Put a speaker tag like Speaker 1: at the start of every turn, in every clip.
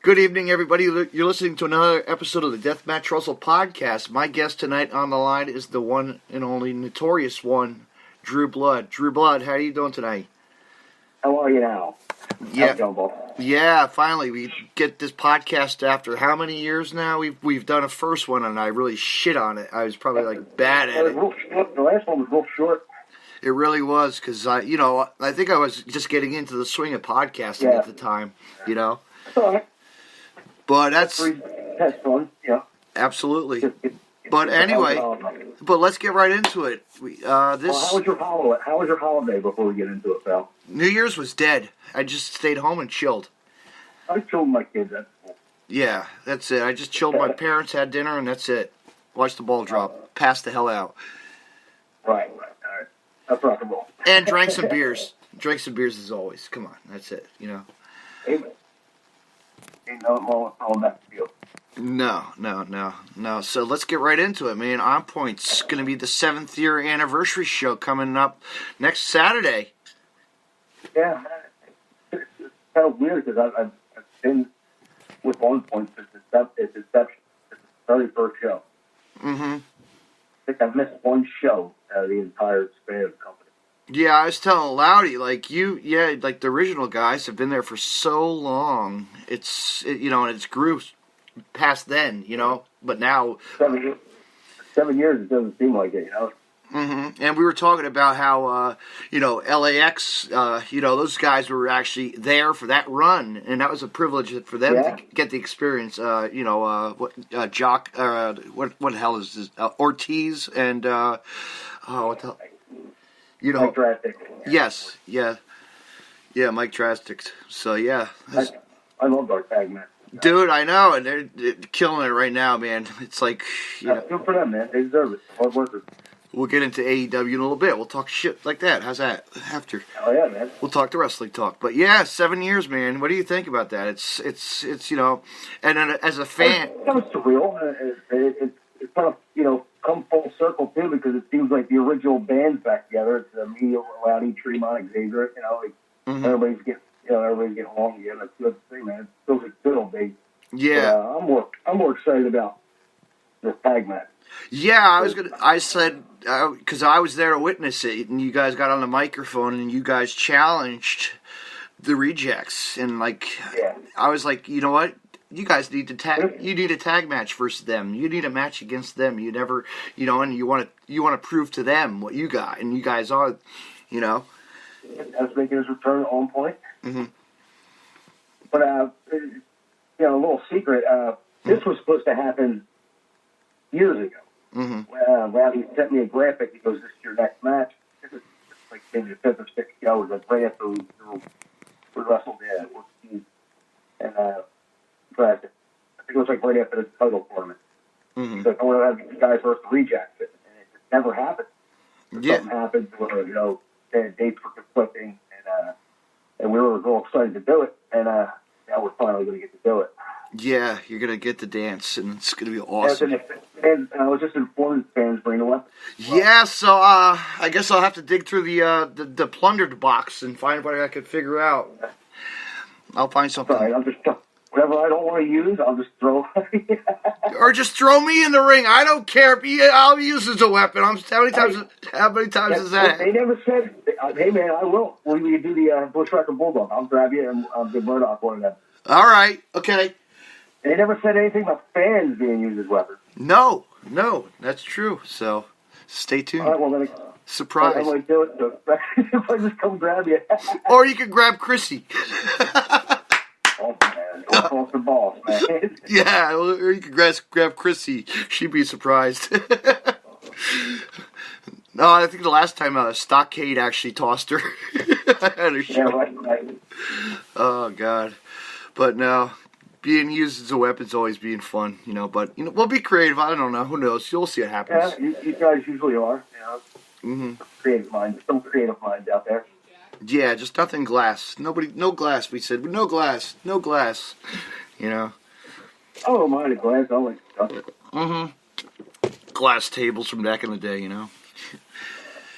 Speaker 1: Good evening, everybody. You're listening to another episode of the Deathmatch Russell podcast. My guest tonight on the line is the one and only Notorious one, Drew Blood. Drew Blood, how are you doing tonight?
Speaker 2: How are you now?
Speaker 1: Yeah, finally we get this podcast after how many years now? We've done a first one and I really shit on it. I was probably bad at it.
Speaker 2: The last one was real short.
Speaker 1: It really was because I think I was just getting into the swing of podcasting at the time.
Speaker 2: All right.
Speaker 1: But that's
Speaker 2: fun. Yeah.
Speaker 1: Absolutely. But anyway, let's get right into it.
Speaker 2: How was your holiday? How was your holiday before we get into it, pal?
Speaker 1: New Year's was dead. I just stayed home and chilled.
Speaker 2: I chilled my kids. That's cool.
Speaker 1: Yeah, that's it. I just chilled. My parents had dinner, and that's it. Watched the ball drop. Passed the hell out.
Speaker 2: Right. All right. That's rock and roll.
Speaker 1: And drank some beers. Drank some beers as always. Come on, that's it.
Speaker 2: Ain't nothing wrong with throwing that field.
Speaker 1: No. So let's get right into it, man. On Point's going to be the 7th year anniversary show coming up next Saturday.
Speaker 2: Yeah, it's kind of weird because I've been with On Point since its inception. It's the very first show.
Speaker 1: Mm-hmm.
Speaker 2: I think I've missed one show out of the entire span of the company.
Speaker 1: Yeah, I was telling Loudy, the original guys have been there for so long. And it's grew past then, but now
Speaker 2: 7 years. 7 years, it doesn't seem like it,
Speaker 1: Mm-hmm. And we were talking about how, LAX, those guys were actually there for that run, and that was a privilege for them to get the experience. What the hell is this? Ortiz and what the hell?
Speaker 2: Mike Drastic.
Speaker 1: Yes, yeah, Mike Drastic. So yeah,
Speaker 2: I love our tag match.
Speaker 1: Dude, I know, and they're killing it right now, man. It's like
Speaker 2: good for them, man. They deserve it. Hard workers.
Speaker 1: We'll get into AEW in a little bit. We'll talk shit like that. How's that? After.
Speaker 2: Oh yeah, man.
Speaker 1: We'll talk the wrestling talk. But yeah, 7 years, man. What do you think about that? It's and then as a fan,
Speaker 2: that was surreal. It's kind of come full circle too, because it seems like the original band's back together. It's me, Rowdy, Tremont, Xavier.
Speaker 1: Mm-hmm.
Speaker 2: Everybody's getting along again. That's a good thing, man. It feels like good old days.
Speaker 1: Yeah.
Speaker 2: But, I'm more excited about this tag match.
Speaker 1: Yeah, I said, because I was there to witness it, and you guys got on the microphone, and you guys challenged the Rejects, and I was like, you know what? You guys need to you need a tag match versus them. You need a match against them. You never, and you want to prove to them what you got, and you guys are,
Speaker 2: That's making his return On Point.
Speaker 1: Mm-hmm.
Speaker 2: But a little secret. This was supposed to happen years ago.
Speaker 1: Mm-hmm.
Speaker 2: Rowdy sent me a graphic. He goes, "This is your next match." This is like maybe the 5th or 6th show. It was right after we wrestled Ortiz and Drastic. I think it was right after the title tournament.
Speaker 1: Mm-hmm.
Speaker 2: So I want to have you guys versus the Rejects, and it just never happened. Something happened where dates were conflicting, and we were real excited to do it, and now we're finally going to get to do it.
Speaker 1: Yeah, you're going to get the dance, and it's going to be awesome.
Speaker 2: And I was just informed fans bring the weapon.
Speaker 1: Yeah, so I guess I'll have to dig through the plundered box and find what I can figure out. I'll find something.
Speaker 2: Sorry, I'm just whatever I don't want to use, I'll just throw.
Speaker 1: Or just throw me in the ring. I don't care. I'll use it as a weapon. How many times is that?
Speaker 2: They never said, "Hey man, I will." When you do the Bushwhacker Bulldog, I'll grab you and I'll give Murdoch one of them.
Speaker 1: All right, okay.
Speaker 2: They never said anything about fans being used as weapons.
Speaker 1: No, that's true. So, stay tuned.
Speaker 2: All right, well, then
Speaker 1: surprise.
Speaker 2: I might do it. So if I just come grab you.
Speaker 1: Or you can grab Chrissy.
Speaker 2: Oh man, don't cross the balls, man.
Speaker 1: Yeah, or you can grab Chrissy. She'd be surprised. No, I think the last time Stockade actually tossed her.
Speaker 2: Yeah, right.
Speaker 1: Oh God, but no. Being used as a weapon's always being fun, but, we'll be creative. I don't know. Who knows? You'll see what happens.
Speaker 2: Yeah, you guys usually are,
Speaker 1: Mm-hmm.
Speaker 2: Some creative minds out there.
Speaker 1: Yeah, just nothing glass. No glass, we said. No glass. I
Speaker 2: don't mind a glass. I like stuff.
Speaker 1: Mm-hmm. Glass tables from back in the day,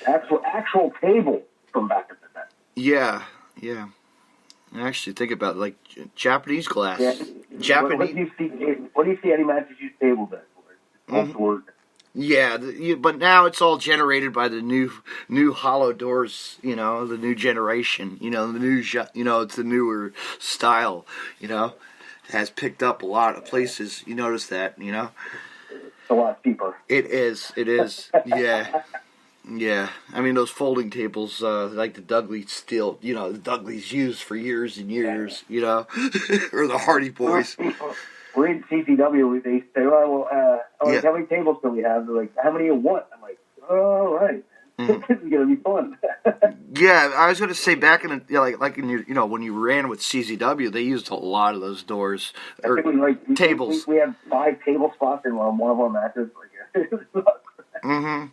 Speaker 2: Actual table from back in the day.
Speaker 1: Yeah. Actually, think about Japanese glass. Japanese.
Speaker 2: What do you see any matches use tables at?
Speaker 1: Yeah, but now it's all generated by the new hollow doors. You know, the new generation. You know, it's the newer style. You know, it has picked up a lot of places. You notice that? You know,
Speaker 2: it's a lot cheaper.
Speaker 1: It is. Yeah. Yeah, I mean those folding tables, like the Dudley steel, you know, the Dudley's used for years and years, you know, or the Hardy Boys.
Speaker 2: We're in CCW. They say, "Oh, well, how many tables do we have?" They're like, "How many you want?" I'm like, "Oh, all right, this is gonna be fun."
Speaker 1: Yeah, I was gonna say back in the, like in your, when you ran with CZW, they used a lot of those doors or tables.
Speaker 2: We had 5 table spots in one of our matches.
Speaker 1: Mm-hmm.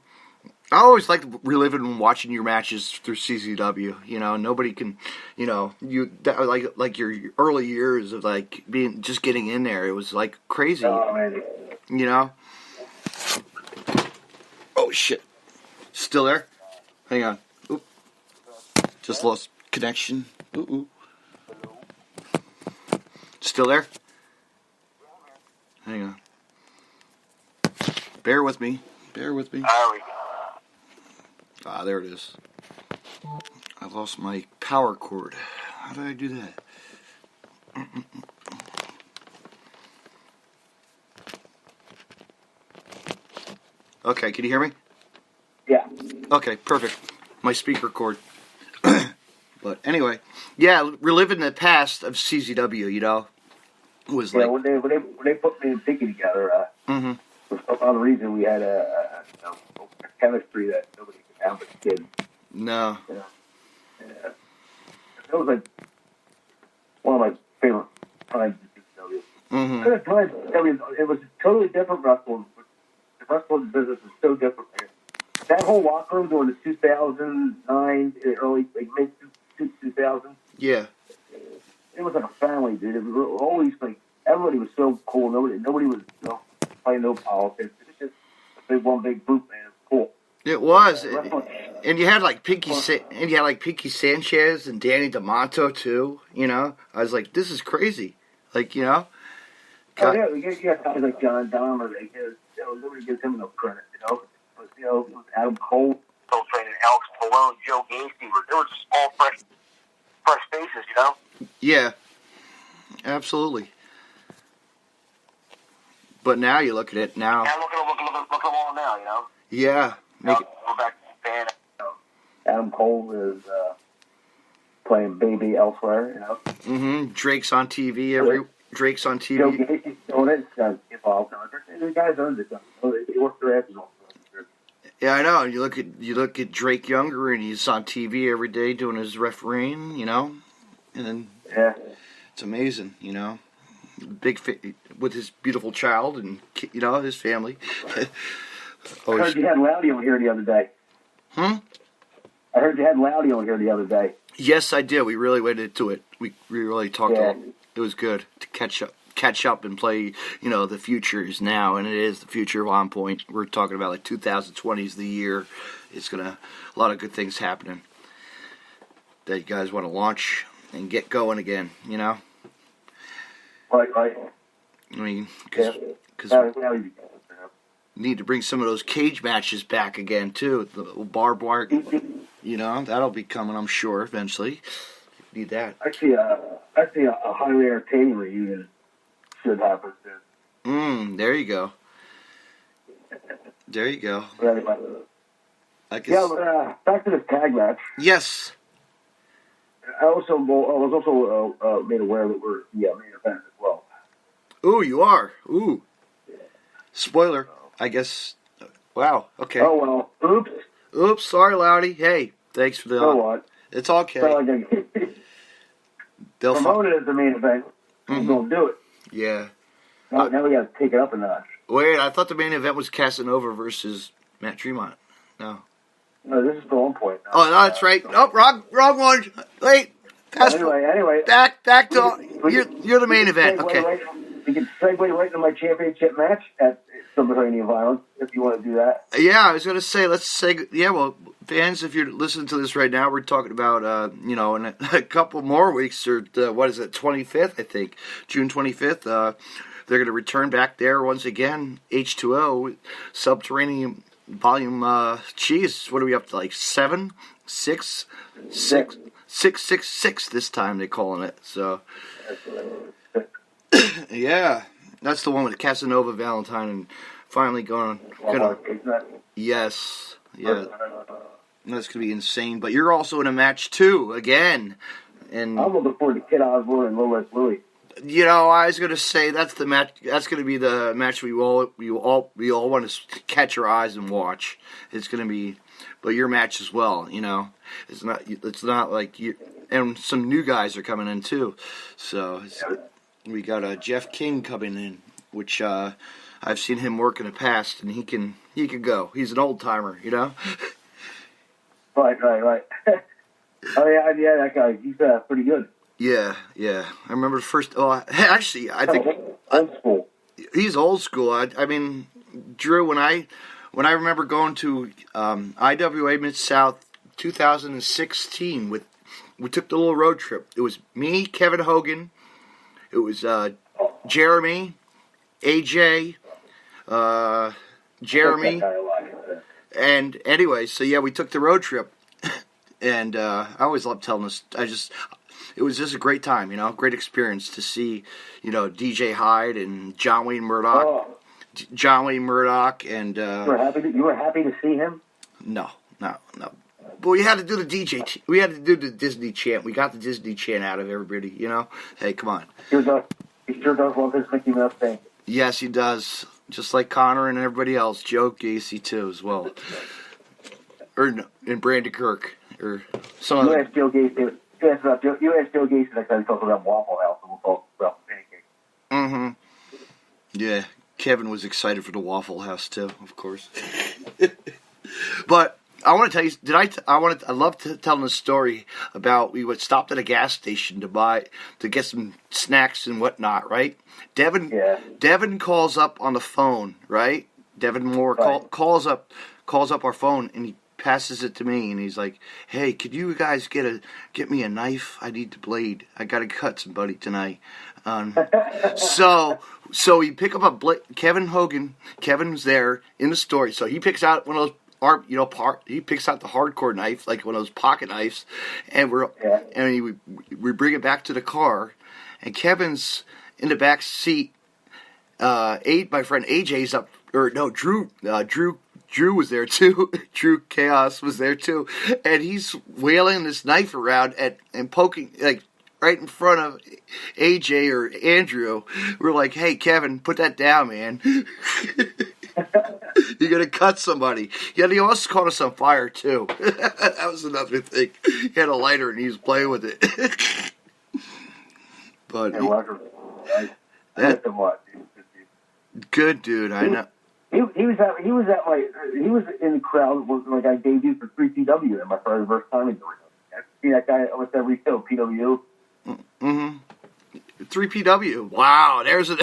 Speaker 1: I always like reliving and watching your matches through CZW. You know, nobody can, like your early years of like just getting in there. It was like crazy.
Speaker 2: Oh, man.
Speaker 1: You know. Oh shit! Still there? Hang on. Oop. Just lost connection. Ooh. Still there? Hang on. Bear with me.
Speaker 2: There we go.
Speaker 1: Ah, there it is. I lost my power cord. How did I do that? Okay, can you hear me?
Speaker 2: Yeah.
Speaker 1: Okay, perfect. My speaker cord. But anyway, yeah, reliving the past of CZW, was like...
Speaker 2: Yeah, when they put me and Pinky together, for some other reason, we had a chemistry that nobody could have but kids.
Speaker 1: No.
Speaker 2: It was like one of my favorite times in CZW. It was totally different wrestling. The wrestling business is so different. That whole locker room during the 2009, early, mid 2000s.
Speaker 1: Yeah.
Speaker 2: It was like a family, dude. It was always like everybody was so cool. Nobody was playing no politics. It was just one big group, man. It was cool.
Speaker 1: It was, and you had like Pinky Sanchez and Danny D'Amato too. I was like, this is crazy. Like,
Speaker 2: Oh yeah, you got guys like John Dahmer. Nobody gives him enough credit. Adam Cole, Phil Training, Alex Malone, Joe Gacy. They were just all fresh faces.
Speaker 1: Yeah, absolutely. But now you look at it now.
Speaker 2: Yeah, look at them all now.
Speaker 1: Yeah.
Speaker 2: Go back to Japan. Adam Cole is playing baby elsewhere.
Speaker 1: Drake's on TV. Drake's on TV.
Speaker 2: Joe Gacy's doing it. Involved. The guys earned it. They work their asses off.
Speaker 1: Yeah, I know. You look at Drake Younger, and he's on TV every day doing his refereeing. And then it's amazing. With his beautiful child and his family.
Speaker 2: I heard you had Loudy on here the other day. I heard you had Loudy on here the other day.
Speaker 1: Yes, I did. We really went into it. We really talked about it. It was good to catch up and play, the future is now, and it is the future of On Point. We're talking about like 2020 is the year. It's a lot of good things happening that you guys want to launch and get going again,
Speaker 2: Right.
Speaker 1: I mean, because need to bring some of those cage matches back again too. The barbed wire, that'll be coming, I'm sure, eventually. Need that.
Speaker 2: I see a highly entertaining reunion should happen soon.
Speaker 1: There you go. There you go.
Speaker 2: Back to this tag match.
Speaker 1: Yes.
Speaker 2: I was also made aware that we're main event as well.
Speaker 1: Ooh, you are. Ooh. Spoiler, I guess. Wow. Okay.
Speaker 2: Oh well.
Speaker 1: Oops. Sorry, Loudy. Hey, thanks for the.
Speaker 2: So what?
Speaker 1: It's okay.
Speaker 2: They'll promote it as the main event. We're gonna do it.
Speaker 1: Yeah.
Speaker 2: Now we got to take it up a notch.
Speaker 1: Wait, I thought the main event was Casanova versus Matt Tremont. No,
Speaker 2: this is the one point.
Speaker 1: No, that's right. Oh, wrong one. Wait.
Speaker 2: Anyway.
Speaker 1: Back to you're the main event. Okay.
Speaker 2: We can segue right into my championship match at Subterranean Violence if you want to do that.
Speaker 1: Yeah, I was going to say let's say fans, if you're listening to this right now, we're talking about, in a couple more weeks, or 25th, I think, June 25th, they're going to return back there once again, H2O, Subterranean Volume, what are we up to, like 666 this time they're calling it, so, yeah, that's the one with Casanova, Valentine, and finally gonna yes, yeah, that's gonna be insane. But you're also in a match too again, and
Speaker 2: I'm looking forward to Kid Osborne and Lois Louis.
Speaker 1: I was gonna say that's the match. That's gonna be the match we all want to catch our eyes and watch. It's gonna be, but your match as well. It's not like you, and some new guys are coming in too. So we got Jeff King coming in, which I've seen him work in the past, and he can go. He's an old timer,
Speaker 2: Right. Oh yeah, that guy. He's pretty good.
Speaker 1: Yeah. I remember the first. Oh, actually, I think
Speaker 2: old school.
Speaker 1: He's old school. I mean, Drew. When I remember going to IWA Mid South 2016 we took the little road trip. It was me, Kevin Hogan. It was Jeremy, AJ, Jeremy, and anyway, so yeah, we took the road trip, and I always love telling this. It was just a great time, great experience to see, DJ Hyde and John Wayne Murdoch, and
Speaker 2: you were happy to see him?
Speaker 1: No. But we had to do the DJ. We had to do the Disney chant. We got the Disney chant out of everybody. Hey, come on.
Speaker 2: He sure does love his Mickey Mouse thing.
Speaker 1: Yes, he does. Just like Connor and everybody else. Joe Gacy too, as well. And Brandon Kirk or some other.
Speaker 2: You asked Joe Gacy next time to talk about Waffle House, and we'll talk about pancakes.
Speaker 1: Mm-hmm. Yeah, Kevin was excited for the Waffle House too, of course. But I want to tell you. I love telling the story about we stopped at a gas station to get some snacks and whatnot. Right? Devin calls up on the phone. Right? Devin Moore calls up our phone, and he passes it to me, and he's like, "Hey, could you guys get me a knife? I need the blade. I gotta cut somebody tonight." So he pick up a blade. Kevin Hogan. Kevin's there in the store, so he picks out one of those. He picks out the hardcore knife, like one of those pocket knives, and we bring it back to the car, and Kevin's in the back seat. My friend AJ's up, Drew was there too. Drew Chaos was there too, and he's wailing this knife around and poking like right in front of AJ or Andrew. We're like, "Hey, Kevin, put that down, man." You're going to cut somebody. Yeah, he also caught us on fire, too. That was another thing. He had a lighter, and he was playing with it. But good dude, I know.
Speaker 2: He was in the crowd when I debuted for 3PW in my very first time in the ring. I see that guy almost every show, PW.
Speaker 1: Mm-hmm. 3PW. Wow, there's a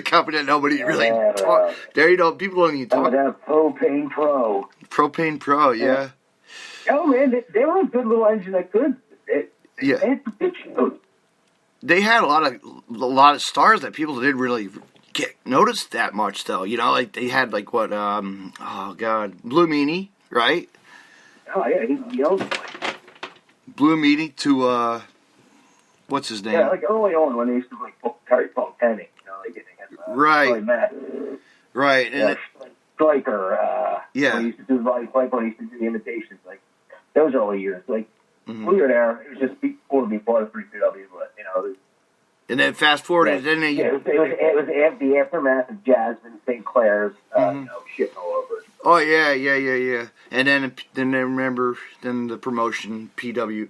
Speaker 1: company that nobody really talk. There people don't even talk.
Speaker 2: Propane Pro.
Speaker 1: Propane Pro, yeah.
Speaker 2: Oh man, they were a good little engine that could. They had some good shows.
Speaker 1: They had a lot of stars that people didn't really get noticed that much though. Like they had like what Blue Meanie, right?
Speaker 2: Oh yeah, he yelled.
Speaker 1: Blue Meanie to what's his name?
Speaker 2: Yeah, like early on when they used to carry Paul Penny, they had
Speaker 1: right, right,
Speaker 2: and Striker. When he used to do the body pipe, when he used to do the imitations, like those early years, like we were there. It was just before the 3PW, but
Speaker 1: and then fast forward,
Speaker 2: it was the aftermath of Jasmine St. Clair's, shitting all over it.
Speaker 1: Oh yeah. And then remember the promotion PW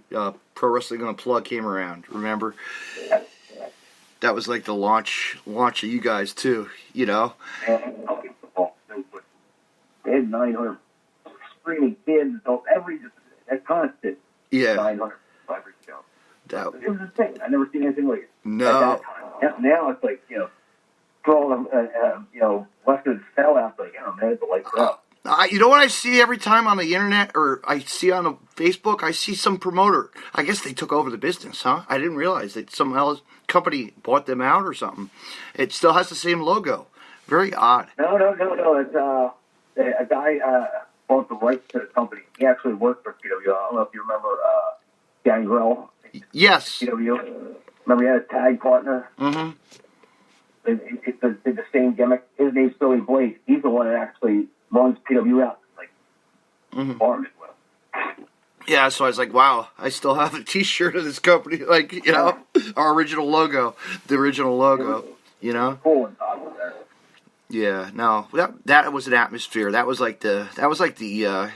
Speaker 1: Pro Wrestling Unplugged came around. Remember?
Speaker 2: Yeah.
Speaker 1: That was like the launch of you guys too.
Speaker 2: They had 900 screaming kids. That constant.
Speaker 1: Yeah.
Speaker 2: 900 every show. It was a thing. I never seen anything like it.
Speaker 1: No.
Speaker 2: At that time. Now it's like for all the Western sellouts, like man, it's a light crowd.
Speaker 1: You know what I see every time on the internet, or I see on the Facebook? I see some promoter. I guess they took over the business, huh? I didn't realize that some else company bought them out or something. It still has the same logo. Very odd.
Speaker 2: No. It's a guy bought the rights to the company. He actually worked for PW. I don't know if you remember Gangrel.
Speaker 1: Yes.
Speaker 2: PW. Remember he had a tag partner.
Speaker 1: Mm-hmm.
Speaker 2: It did the same gimmick. His name's Billy Blade. He's the one that actually runs PW out. Like, farm as well.
Speaker 1: Yeah, so I was like, wow, I still have a T-shirt of this company. Like, you know, our original logo. The original logo, you know?
Speaker 2: Cool and awesome there.
Speaker 1: Yeah, no, that was an atmosphere. That was like the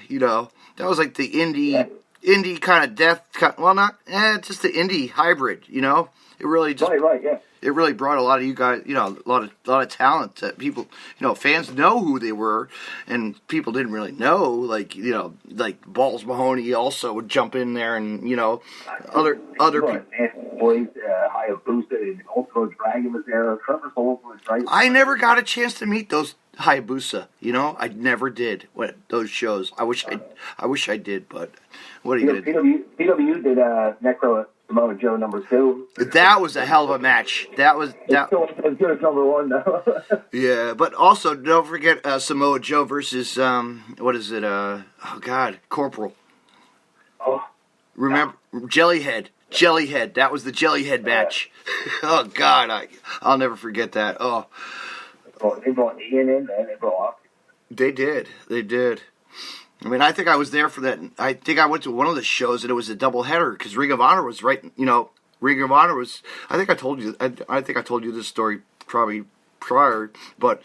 Speaker 1: you know, that was like the indie kind of death. Well, not just the indie hybrid. You know, it really just
Speaker 2: right, yeah.
Speaker 1: It really brought a lot of you guys. You know, a lot of talent that people. You know, fans know who they were, and people didn't really know. Like you know, like Balls Mahoney also would jump in there, and you know, other people.
Speaker 2: Boys, Hayabusa and Ultimate Dragon was there. Trevor Soul was right.
Speaker 1: I never got a chance to meet those Hayabusa. You know, I never did. Those shows. I wish I did, but what are you gonna do?
Speaker 2: PW did Necro Samoa Joe #2.
Speaker 1: That was a hell of a match. That was
Speaker 2: It's still as good as #1 though.
Speaker 1: Yeah, but also don't forget Samoa Joe versus what is it? Oh God, Corporal.
Speaker 2: Oh,
Speaker 1: Remember Jellyhead? Jellyhead. That was the Jellyhead match. Oh God, I'll never forget that. Oh,
Speaker 2: they brought Ian in and they brought.
Speaker 1: They did. I mean, I think I was there for that. I think I went to one of the shows and it was a doubleheader because Ring of Honor was right. You know, Ring of Honor was. I think I told you. I think I told you this story probably prior, but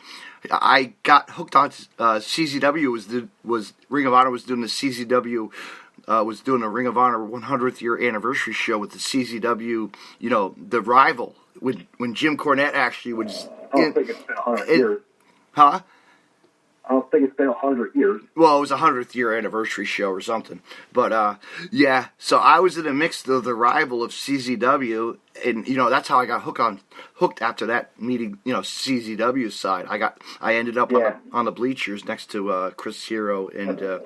Speaker 1: I got hooked on CZW. Was Ring of Honor was doing the CZW. Was doing a Ring of Honor 100th year anniversary show with the CZW. You know, the rival when Jim Cornette actually was.
Speaker 2: I don't think it's been 100 years.
Speaker 1: Huh?
Speaker 2: I don't think it's been 100 years.
Speaker 1: Well, it was a 100th year anniversary show or something. But, yeah, so I was in the mix of the rival of CZW, and, you know, that's how I got hooked after that meeting, you know, CZW's side. I ended up on the bleachers next to Chris Hero and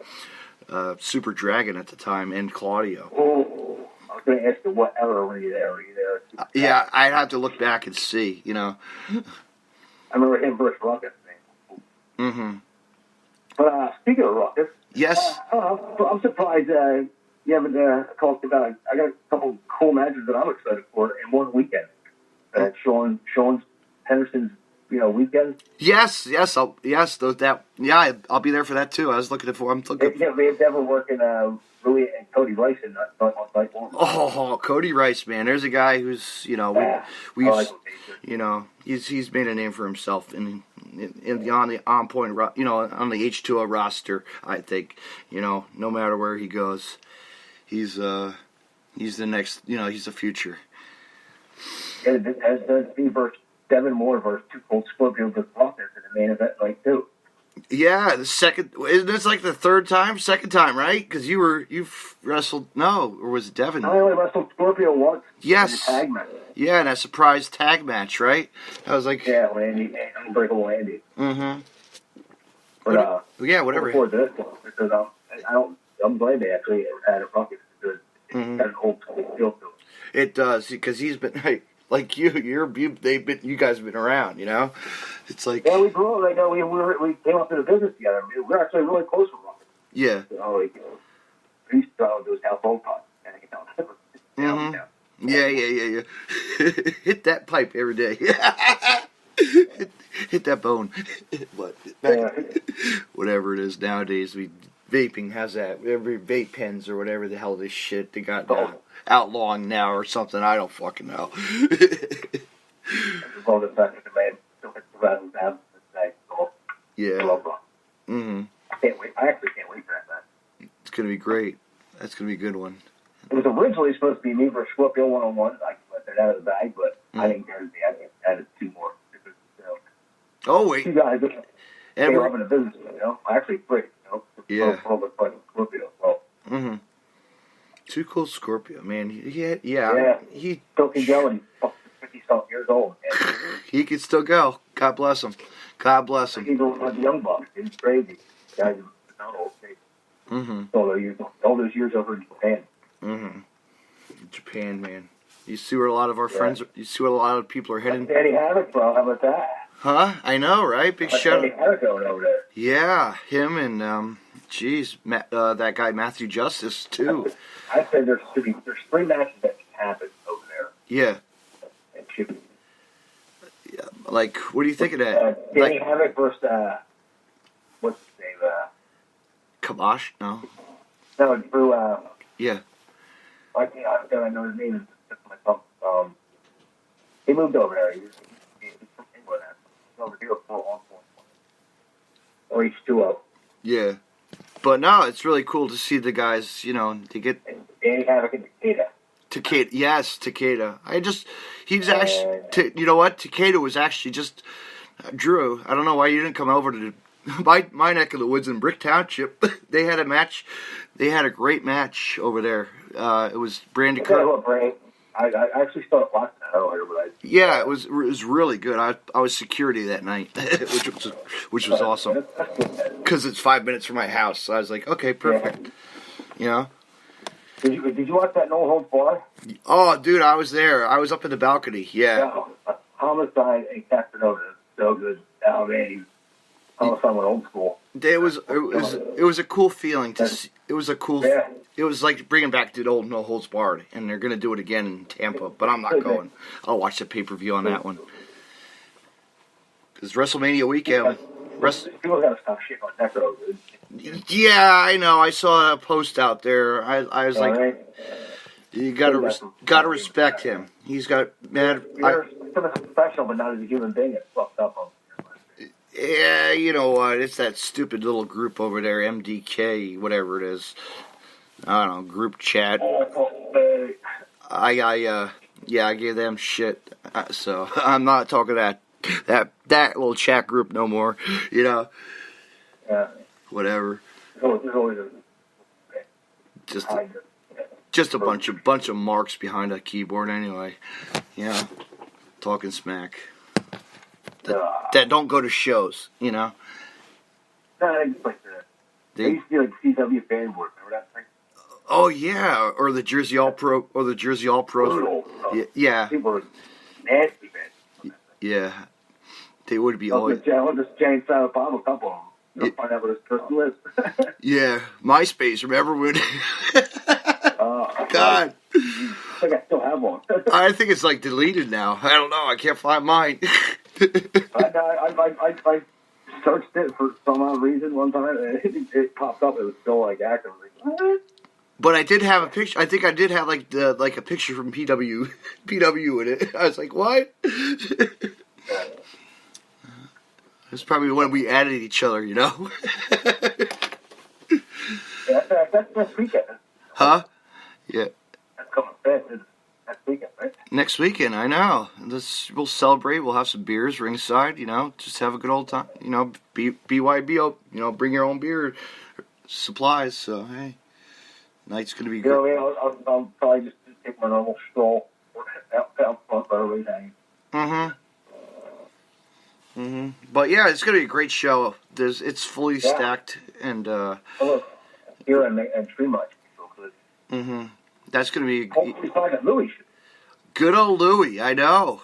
Speaker 1: Super Dragon at the time, and Claudio.
Speaker 2: Oh, I was going to ask you what era were you there?
Speaker 1: Yeah, I'd have to look back and see, you know.
Speaker 2: I remember him versus Ruckus.
Speaker 1: Mm-hmm.
Speaker 2: But speaking of Ruckus,
Speaker 1: yes,
Speaker 2: I'm surprised you haven't talked about. I got a couple cool matches that I'm excited for in one weekend. Sean Henderson's, you know, weekend.
Speaker 1: Yes, I'll be there for that too. I was looking for.
Speaker 2: They never working Louis and Cody Rice in night one.
Speaker 1: Oh, Cody Rice, man! There's a guy who's, you know, you know, he's made a name for himself on the on point, you know, on the H2O roster. I think, you know, no matter where he goes, he's the next, you know, he's the future.
Speaker 2: Yeah, as Steve versus Devin Moore versus Two Cold Scorpio versus Ruckus in the main event night too.
Speaker 1: Yeah, the second, isn't this like the second time, right? Because you've wrestled, no, or was it Devin?
Speaker 2: I only wrestled Scorpio once.
Speaker 1: Yes.
Speaker 2: In a tag match.
Speaker 1: Yeah, and a surprise tag match, right? I was like,
Speaker 2: yeah, Andy, Unbreakable Andy.
Speaker 1: Mm-hmm.
Speaker 2: But
Speaker 1: yeah, whatever.
Speaker 2: I'm looking forward to this one because I'm glad they actually had a Ruckus because it's got an old feel to it.
Speaker 1: It does, because he's been like you guys have been around, you know. It's like,
Speaker 2: yeah, we grew up. Like we came up to the business together. We're actually really close with Ruckus.
Speaker 1: Yeah.
Speaker 2: You know, like we used to do his household talk, and you know.
Speaker 1: Yeah. Hit that pipe every day. hit that bone. Whatever it is nowadays, vaping has that. Every vape pens or whatever the hell this shit they got outlawing now or something. I don't fucking know. Yeah. Mm-hmm.
Speaker 2: I can't wait. I actually can't wait for that match.
Speaker 1: It's gonna be great. That's gonna be a good one.
Speaker 2: It was originally supposed to be me versus Scorpio 1-on-1. I let that out of the bag, but I didn't guarantee I added two more. Because, you know,
Speaker 1: oh wait.
Speaker 2: Two guys came up in the business, you know. Actually, three, you know.
Speaker 1: Yeah.
Speaker 2: Scorpio as well.
Speaker 1: Mm-hmm. Too Cool Scorpio, man. He
Speaker 2: still can go, and he's 50-something years old.
Speaker 1: He can still go. God bless him. God bless him.
Speaker 2: He's like the young buck. He's crazy. guys in McDonald's.
Speaker 1: Mm-hmm.
Speaker 2: All those years over in Japan.
Speaker 1: Mm-hmm. Japan, man. You see where a lot of our friends, you see where a lot of people are heading?
Speaker 2: Danny Havoc, bro. How about that?
Speaker 1: Huh? I know, right? Big shout
Speaker 2: Danny Havoc going over there.
Speaker 1: Yeah, him and, that guy Matthew Justice, too.
Speaker 2: I said there's 3 matches that can happen over there.
Speaker 1: Yeah.
Speaker 2: It should be.
Speaker 1: Yeah. Like, what do you think of that?
Speaker 2: Danny Havoc versus, what's his name?
Speaker 1: Kabosh? No.
Speaker 2: No, Drew,
Speaker 1: Yeah.
Speaker 2: I know his name. It's my phone. He moved over there. He's from England. He's over here for 1 point. Or he's 2-0.
Speaker 1: Yeah. But no, it's really cool to see the guys, to get...
Speaker 2: Danny Havoc and Takeda.
Speaker 1: Takeda, yes, Takeda. He's actually, you know what? Takeda was actually just, Drew, I don't know why you didn't come over to my neck of the woods in Brick Township. They had a match. They had a great match over there. It was Brandy Cook.
Speaker 2: I actually started watching that earlier, but
Speaker 1: yeah, it was really good. I was security that night, which was awesome. Because it's 5 minutes from my house, so I was like, okay, perfect.
Speaker 2: Yeah. Did you watch that No Holds Barred?
Speaker 1: Oh, dude, I was there. I was up in the balcony. Yeah.
Speaker 2: Homicide and Casanova, so good. Oh man, Homicide went old school.
Speaker 1: It was a cool feeling to see. It was a cool.
Speaker 2: Yeah.
Speaker 1: It was like bringing back the old No Holds Barred, and they're gonna do it again in Tampa. But I'm not going. I'll watch the pay-per-view on that one. Because WrestleMania weekend.
Speaker 2: People gotta stop shit on Necro, dude.
Speaker 1: Yeah, I know. I saw a post out there. I was like, you gotta respect him. He's got mad.
Speaker 2: You're a professional, but not as a human being. It's fucked up on.
Speaker 1: Yeah, you know what? It's that stupid little group over there, MDK, whatever it is. I don't know, group chat. I gave them shit. So I'm not talking that little chat group no more.
Speaker 2: Yeah.
Speaker 1: Whatever.
Speaker 2: There's always
Speaker 1: just a bunch of marks behind a keyboard anyway. Talking smack. That don't go to shows,
Speaker 2: No, I just like that. They used to be like CW fanboard. Remember that thing?
Speaker 1: Oh yeah, or the Jersey All Pro,
Speaker 2: Brutal.
Speaker 1: Yeah.
Speaker 2: People are nasty, man.
Speaker 1: Yeah. They would be
Speaker 2: always. I'll just change Silent Bob a couple of them. You'll find out what his personal is.
Speaker 1: Yeah, MySpace. Remember when? God.
Speaker 2: I think I still have one.
Speaker 1: I think it's like deleted now. I don't know. I can't find mine.
Speaker 2: I searched it for some odd reason one time, and it popped up. It was still like active. I was like, what?
Speaker 1: But I did have a picture. I think I did have like a picture from PW in it. I was like, what? It's probably when we added each other,
Speaker 2: Yeah, that's next weekend.
Speaker 1: Huh? Yeah.
Speaker 2: That's coming fast. Next weekend, right?
Speaker 1: Next weekend, I know. We'll celebrate. We'll have some beers ringside. Just have a good old time. BYB. Bring your own beer supplies. So hey, night's gonna be good.
Speaker 2: I'll probably just take my normal stroll out front by the hanging.
Speaker 1: But yeah, it's gonna be a great show. It's fully stacked and.
Speaker 2: Here and Tremont. So
Speaker 1: That's gonna be.
Speaker 2: Hopefully, find a Louis.
Speaker 1: Good old Louis, I know.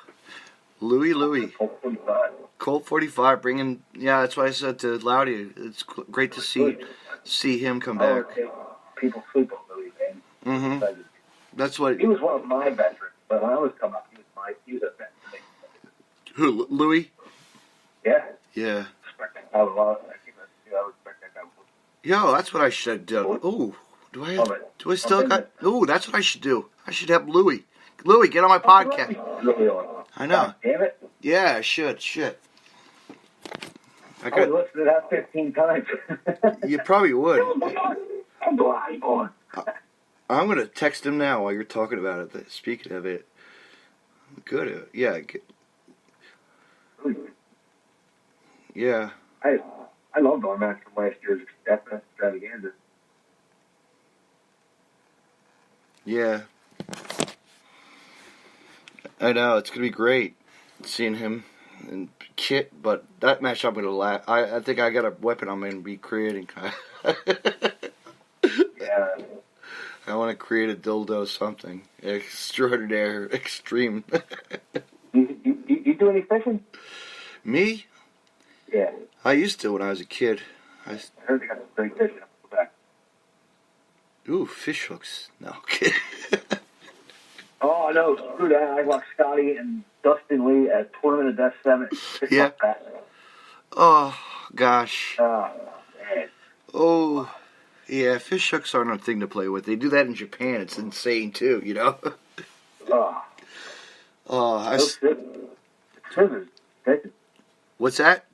Speaker 1: Louis.
Speaker 2: Colt 45.
Speaker 1: Colt 45 bringing. Yeah, that's why I said to Loudy. It's great to see him come back.
Speaker 2: People sleep on Louis, man.
Speaker 1: That's what.
Speaker 2: He was one of my veterans, but when I was coming up, he was a veteran.
Speaker 1: Who, Louis?
Speaker 2: Yeah.
Speaker 1: Yeah.
Speaker 2: I respect that guy.
Speaker 1: Yo, that's what I should do. Oh, do I still got? Oh, that's what I should do. I should have Louis. Louis, get on my podcast. I know.
Speaker 2: God damn it.
Speaker 1: Yeah, I should. Shit.
Speaker 2: I would listen to that 15 times.
Speaker 1: You probably would.
Speaker 2: I'm blind, boy.
Speaker 1: I'm going to text him now while you're talking about it. Speaking of it. Good. Yeah. Yeah.
Speaker 2: I loved our match from last year's extravaganza.
Speaker 1: Yeah. I know, it's going to be great seeing him. and Kit, but that match I'm gonna I think I got a weapon I'm gonna be creating.
Speaker 2: Yeah.
Speaker 1: I want to create a dildo something extraordinaire, extreme.
Speaker 2: You do any fishing?
Speaker 1: Me?
Speaker 2: Yeah.
Speaker 1: I used to when I was a kid.
Speaker 2: I heard they got some great fishing up the back.
Speaker 1: Ooh, fish hooks. No.
Speaker 2: Oh, no, screw that. I watched Scotty and Dustin Lee at Tournament of Death 7.
Speaker 1: Yeah. Oh, gosh.
Speaker 2: Oh, man.
Speaker 1: Oh, yeah, fish hooks aren't a thing to play with. They do that in Japan. It's insane, too, you know?
Speaker 2: Oh.
Speaker 1: Oh,
Speaker 2: Scissors.
Speaker 1: What's that?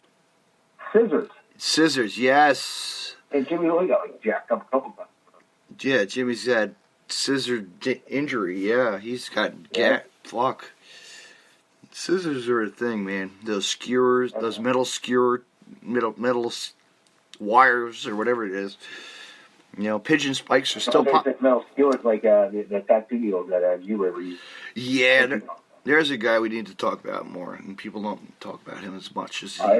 Speaker 2: Scissors.
Speaker 1: Scissors, yes.
Speaker 2: And Jimmy Lee got like jacked up a couple times.
Speaker 1: Yeah, Jimmy's had scissor injury. Yeah, he's got fuck. Scissors are a thing, man. Those skewers, those metal wires or whatever it is. You know, pigeon spikes are still
Speaker 2: metal skewers like the tattoo needles that you ever used.
Speaker 1: Yeah, there's a guy we need to talk about more, and people don't talk about him as much as he.
Speaker 2: I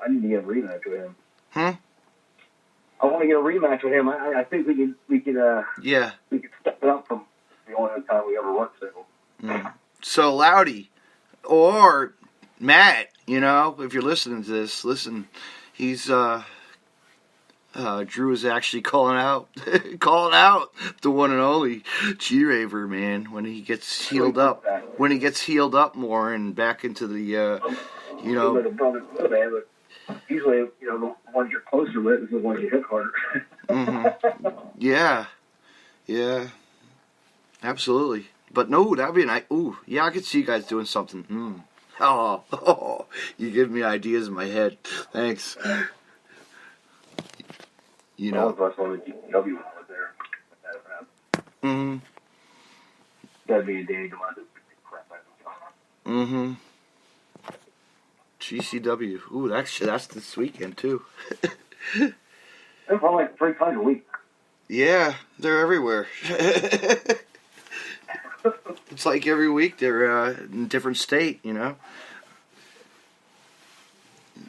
Speaker 2: need to get a rematch with him. I want to get a rematch with him. I think we could we could step it up from the only time we ever worked together.
Speaker 1: So Loudy or Matt, you know, if you're listening to this, listen. He's Drew is actually calling out the one and only G-Raver, man, when he gets healed up. When he gets healed up more and back into the, you know.
Speaker 2: Usually, you know, the ones you're closer with is the ones you hit harder.
Speaker 1: Yeah. Yeah. Absolutely. But no, that'd be nice. Ooh, yeah, I could see you guys doing something. Oh, you give me ideas in my head. Thanks. You know.
Speaker 2: GCW was there. That'd be a day to
Speaker 1: GCW. Ooh, that's this weekend too.
Speaker 2: They're probably like 3 times a week.
Speaker 1: Yeah, they're everywhere. It's like every week they're in a different state, you know.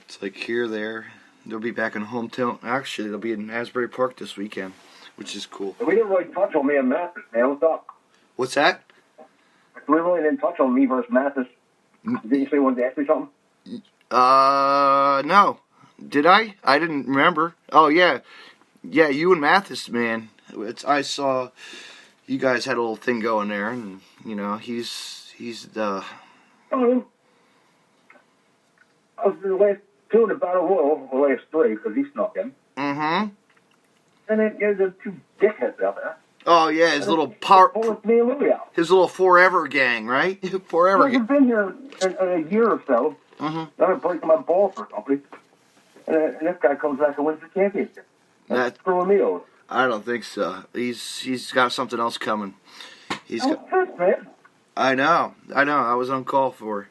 Speaker 1: It's like here, there. They'll be back in hometown. Actually, they'll be in Asbury Park this weekend, which is cool.
Speaker 2: We didn't really touch on me and Mathis, man. What's up?
Speaker 1: What's that?
Speaker 2: We really didn't touch on me versus Mathis. Did you say you wanted to ask me something?
Speaker 1: No. Did I? I didn't remember. Oh, yeah. Yeah, you and Mathis, man. I saw you guys had a little thing going there, and, you know, he's the...
Speaker 2: I was in the last 2 in the Battle Royal, the last 3, because he snuck in. And then there's the 2 dickheads out there.
Speaker 1: Oh, yeah, his little forever gang, right? Forever gang.
Speaker 2: I've been here in a year or so. I've been breaking my balls for somebody. And this guy comes back and wins the championship. That's screwing me over.
Speaker 1: I don't think so. He's got something else coming.
Speaker 2: Pissed, man.
Speaker 1: I know. I was on call for.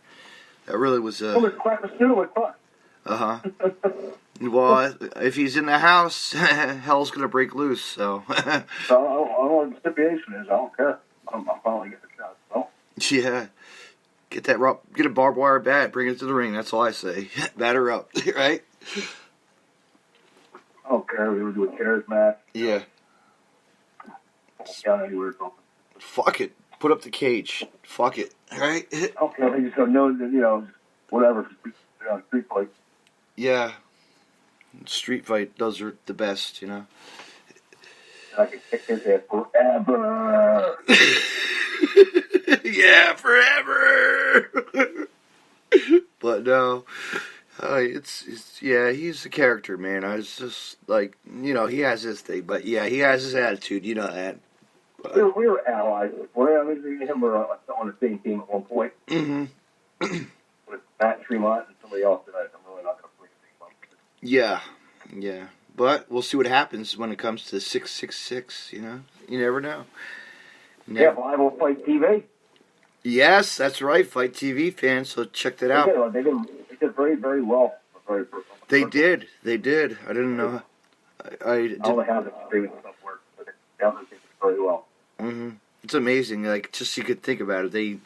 Speaker 1: That really was Well, if he's in the house, hell's gonna break loose. So.
Speaker 2: So all the stipulation is, I don't care. I'm finally getting a shot. So.
Speaker 1: Yeah. Get a barbed wire bat, bring it to the ring. That's all I say. Batter up, right?
Speaker 2: I don't care. We were doing chairs match.
Speaker 1: Yeah.
Speaker 2: Anywhere.
Speaker 1: Fuck it. Put up the cage. Fuck it. Right?
Speaker 2: Okay, they just go, no, you know, whatever. Street fight.
Speaker 1: Yeah. Street fight, those are the best, you know.
Speaker 2: I can kick his ass forever.
Speaker 1: Yeah, forever. But no, he's a character, man. I was just like, you know, he has his thing, but yeah, he has his attitude, you know that.
Speaker 2: We were allies. Me and him were on the same team at one point. With Matt Tremont and somebody else that I'm really not going to bring.
Speaker 1: Yeah. But we'll see what happens when it comes to 666, you know? You never know.
Speaker 2: Yeah, Live on Fight TV.
Speaker 1: Yes, that's right, Fight TV fans, so check that out.
Speaker 2: They did very, very well.
Speaker 1: They did. I didn't know. I don't
Speaker 2: know how the streaming stuff works, but they did very well.
Speaker 1: It's amazing. Like, just you could think about it. They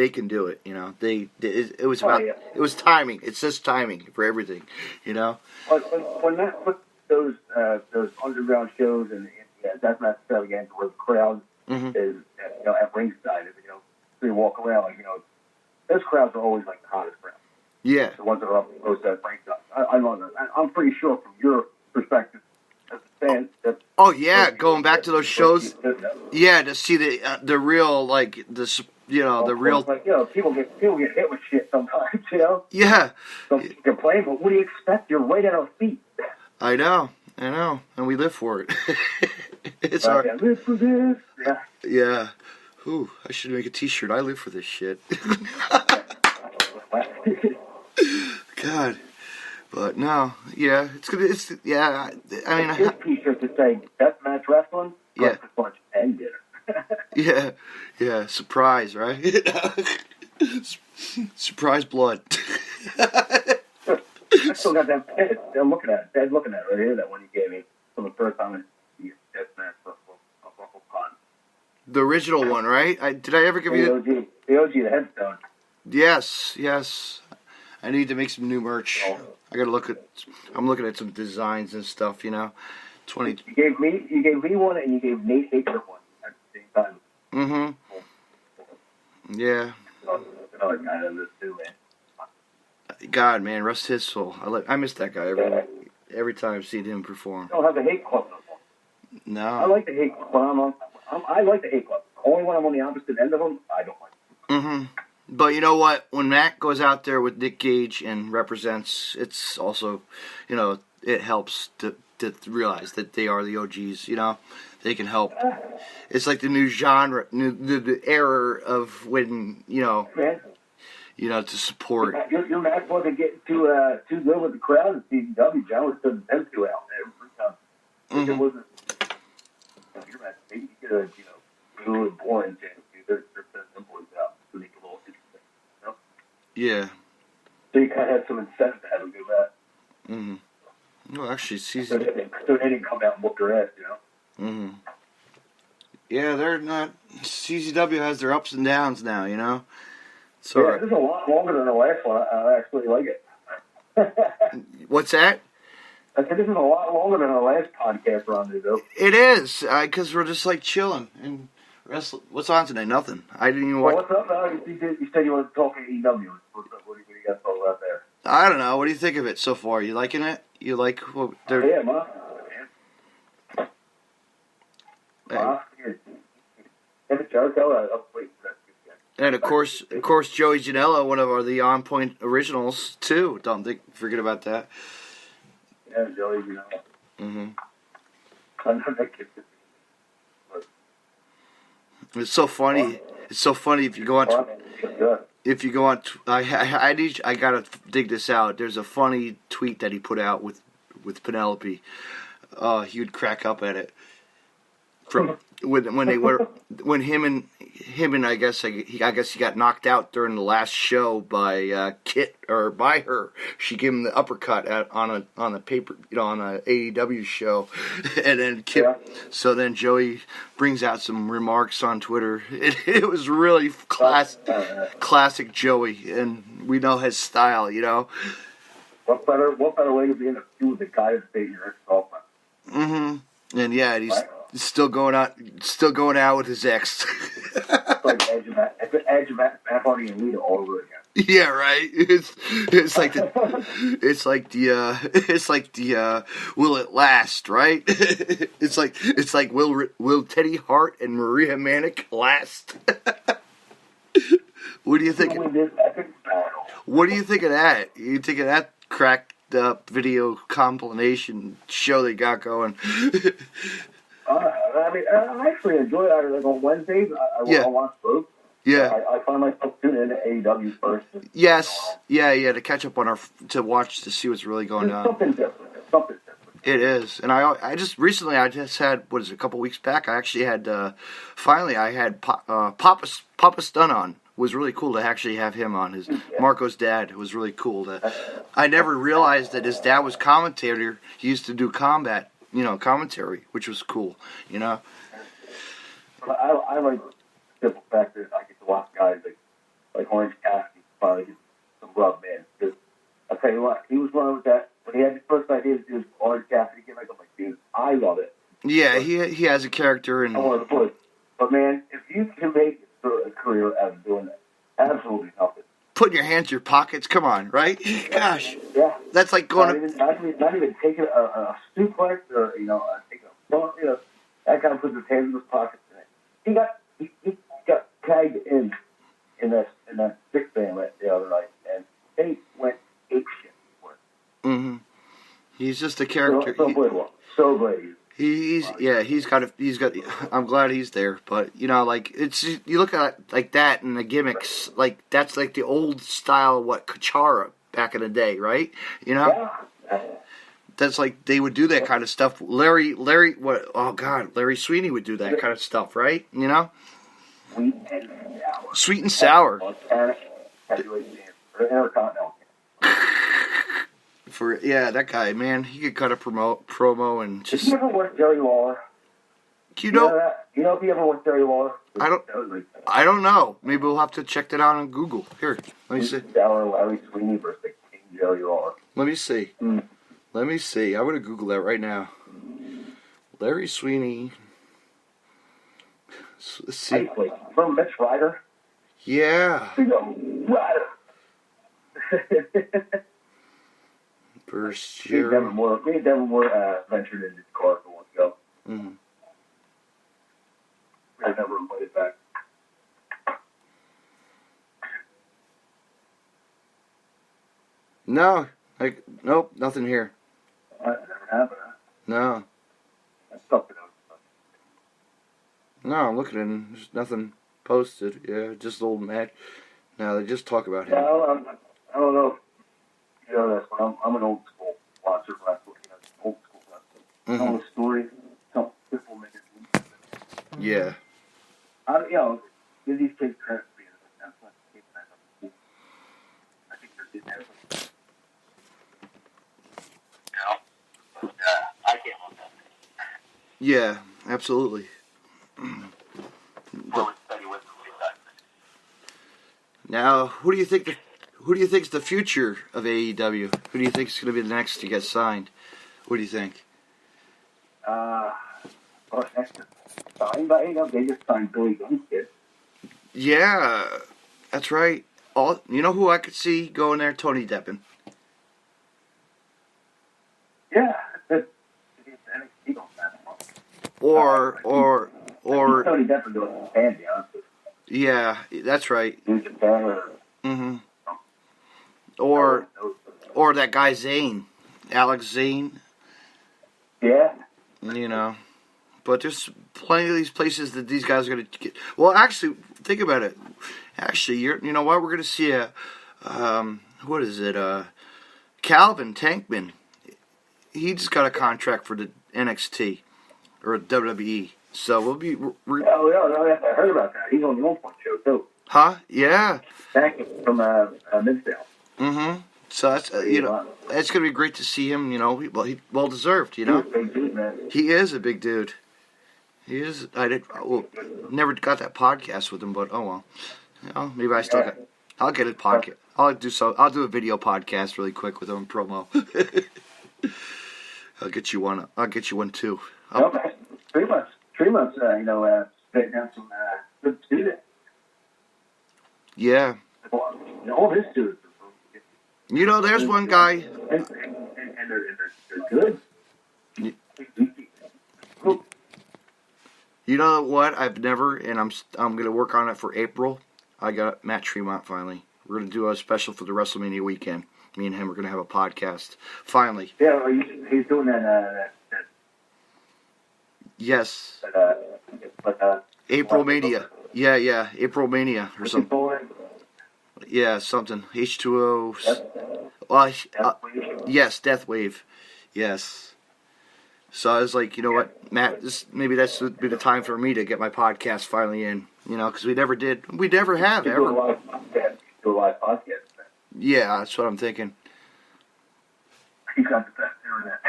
Speaker 1: can do it. You know, it was about it was timing. It's just timing for everything. You know.
Speaker 2: When that put those underground shows and that's not again where the crowd is at ringside. You know, so you walk around like those crowds are always like the hottest crowds.
Speaker 1: Yeah.
Speaker 2: The ones that are up close to ringside. I love that. I'm pretty sure from your perspective as a fan that.
Speaker 1: Oh yeah, going back to those shows. Yeah, to see the real the real.
Speaker 2: Like people get hit with shit sometimes.
Speaker 1: Yeah.
Speaker 2: Some people complain, but what do you expect? You're right at our feet.
Speaker 1: I know, and we live for it. It's
Speaker 2: I
Speaker 1: hard.
Speaker 2: live for this. Yeah.
Speaker 1: Yeah. Ooh, I should make a T-shirt. I live for this shit. God. But no, yeah, it's good. It's yeah. I mean,
Speaker 2: this T-shirt to say Deathmatch Wrestling.
Speaker 1: Yeah.
Speaker 2: Lunch and dinner.
Speaker 1: yeah. Surprise, right? Surprise blood.
Speaker 2: I still got that pit. They're looking at it. They're looking at it right here. That one you gave me for the first time in Deathmatch Ruffle Pond.
Speaker 1: The original one, right? Did I ever give you
Speaker 2: the OG, the headstone?
Speaker 1: Yes. I need to make some new merch. I gotta look at. I'm looking at some designs and stuff. 20.
Speaker 2: You gave me one, and you gave Nate Hager one at the same time.
Speaker 1: Mm-hmm. Yeah.
Speaker 2: Another guy that lives too, man.
Speaker 1: God, man, rest his soul. I miss that guy every time I've seen him perform.
Speaker 2: I don't have the hate club no more.
Speaker 1: No.
Speaker 2: I like the hate club. I like the hate club. Only when I'm on the opposite end of them, I don't like it.
Speaker 1: Mm-hmm. But you know what? When Matt goes out there with Nick Gage and represents, it's also, it helps to realize that they are the OGs. They can help. It's like the new genre, the era of when
Speaker 2: Man.
Speaker 1: To support.
Speaker 2: Your match wasn't getting too good with the crowd at CW. John was putting them two out every time.
Speaker 1: Mm-hmm.
Speaker 2: It wasn't. Your match, maybe you could have, really boring things. They're putting them boys out to make it a little interesting.
Speaker 1: Yeah.
Speaker 2: So you kind of had some incentive to have a good match.
Speaker 1: Mm-hmm. Well, actually,
Speaker 2: So they didn't come out and whoop their ass,
Speaker 1: Mm-hmm. Yeah, they're not. CZW has their ups and downs now, So
Speaker 2: this is a lot longer than the last one. I actually like it.
Speaker 1: What's that?
Speaker 2: I said this is a lot longer than our last podcast run, though.
Speaker 1: It is, because we're just chilling and wrestling. What's on today? Nothing. I didn't even watch.
Speaker 2: What's up, now? You said you wanted to talk AEW. What do you got to talk about there?
Speaker 1: I don't know. What do you think of it so far? You liking it? You like what they're?
Speaker 2: Yeah, man.
Speaker 1: And of course, Joey Janela, one of the On Point originals too. Don't forget about that.
Speaker 2: Yeah, Joey Janela.
Speaker 1: Mm-hmm. It's so funny. It's so funny if you go on. If you go on, I gotta dig this out. There's a funny tweet that he put out with Penelope. He would crack up at it. From when him and I guess he got knocked out during the last show by Kit or by her. She gave him the uppercut on a paper on a AEW show, and then Kit. Yeah. So then Joey brings out some remarks on Twitter. It was really classic Joey, and we know his style.
Speaker 2: What better way to be in a feud with the guy that's dating your ex-girlfriend?
Speaker 1: Mm-hmm. And yeah, he's. Right. Still going out with his ex.
Speaker 2: It's like Edge and Matt Hardy and Lita all over again.
Speaker 1: Yeah, right. It's like the will it last, right? It's like will Teddy Hart and Maria Manic last? What do you think? What do you think of that? You think of that cracked up video compilation show they got going?
Speaker 2: I actually enjoy it. Like on Wednesdays, I watch both.
Speaker 1: Yeah.
Speaker 2: I find myself tuning into AEW first.
Speaker 1: Yes. Yeah, to catch up on to see what's really going on.
Speaker 2: Something different.
Speaker 1: It is. And I just recently, I just had, a couple weeks back, I actually had, finally, I had Papa Stun on. It was really cool to actually have him on. Marco's dad. It was really cool. I never realized that his dad was commentator. He used to do commentary, which was cool,
Speaker 2: I like the simple fact that I get to watch guys like Orange Cassidy finally get some rub, man. Because I'll tell you what, he was one with that. When he had the first idea to do his Orange Cassidy gimmick, I'm like, dude, I love it.
Speaker 1: Yeah, he has a character, and
Speaker 2: I want to put. But man, if you can make a career out of doing that, absolutely nothing.
Speaker 1: putting your hands in your pockets. Come on, right? Gosh,
Speaker 2: Yeah.
Speaker 1: that's like going.
Speaker 2: Not even taking a suplex or taking a phone. That guy puts his hands in his pockets. He got tagged in that stick band the other night, and they went ape shit for it.
Speaker 1: Mm-hmm. He's just a character.
Speaker 2: So great.
Speaker 1: He's got. I'm glad he's there, but like it's you look at it like that and the gimmicks, like that's like the old style Kachara back in the day, right?
Speaker 2: Yeah.
Speaker 1: That's like they would do that kind of stuff. Larry, oh God, Larry Sweeney would do that kind of stuff, right? Sweet and sour. That guy, man, he could cut a promo and just.
Speaker 2: Did you ever work Jerry Lawler?
Speaker 1: You know
Speaker 2: if he ever worked Jerry Lawler?
Speaker 1: I don't know. Maybe we'll have to check that out on Google. Here, let me see.
Speaker 2: Larry Sweeney versus King Jerry Lawler.
Speaker 1: Let me see. Let me see. I'm gonna Google that right now. Larry Sweeney. Let's see.
Speaker 2: From Mitch Ryder.
Speaker 1: Yeah.
Speaker 2: Ryder.
Speaker 1: First
Speaker 2: Me and Devin Moore ventured into the car for one go.
Speaker 1: Mm-hmm.
Speaker 2: I never invited back.
Speaker 1: No, nope, nothing here.
Speaker 2: That never happened, huh?
Speaker 1: No.
Speaker 2: That's something else.
Speaker 1: No, I'm looking and there's nothing posted. Yeah, just old match. No, they just talk about him.
Speaker 2: No, I don't know. You know this, but I'm an old school watcher. Old school wrestling. Tell the story. Tell people make it.
Speaker 1: Yeah.
Speaker 2: Give these kids credit for being that's not the case. I think they're getting that. I can't look that.
Speaker 1: Yeah, absolutely. Now, who do you think's the future of AEW? Who do you think is going to be the next to get signed? What do you think?
Speaker 2: Next to signed by AEW, they just signed Billy Gunn's kid.
Speaker 1: Yeah, that's right. You know who I could see going there? Tony Deppen.
Speaker 2: Yeah, that's NXT don't matter.
Speaker 1: Or
Speaker 2: Tony Deppen doing it in Japan, to be honest with you.
Speaker 1: Yeah, that's right.
Speaker 2: In Japan or
Speaker 1: or that guy Zane, Alex Zane.
Speaker 2: Yeah.
Speaker 1: But there's plenty of these places that these guys are going to get. Well, actually, think about it. Actually, you know what? We're going to see what is it? Calvin Tankman. He just got a contract for the NXT or WWE. So we'll be.
Speaker 2: No, I heard about that. He's on the One Point Show too.
Speaker 1: Huh? Yeah.
Speaker 2: Tankman from Midsdale.
Speaker 1: Mm-hmm. So that's it's going to be great to see him. He well deserved.
Speaker 2: He's a big dude, man.
Speaker 1: He is a big dude. He is. Never got that podcast with him, but oh well. Maybe I still got. I'll get a podcast. I'll do a video podcast really quick with him promo. I'll get you one. I'll get you one too.
Speaker 2: Okay. 3 months. 3 months. Spitting out some good students.
Speaker 1: Yeah.
Speaker 2: All his students.
Speaker 1: There's one guy.
Speaker 2: And they're good.
Speaker 1: You know what? I've never, and I'm gonna work on it for April. I got Matt Tremont finally. We're gonna do a special for the WrestleMania weekend. Me and him are gonna have a podcast finally.
Speaker 2: Yeah, he's doing that.
Speaker 1: Yes. April Mania. Yeah, April Mania or something. Yeah, something. H2O. Yes, Death Wave. Yes. So I was like, you know what, Matt, maybe that's would be the time for me to get my podcast finally in, because we never did. We never have, ever.
Speaker 2: Do a live podcast.
Speaker 1: Yeah, that's what I'm thinking.
Speaker 2: You got the best internet.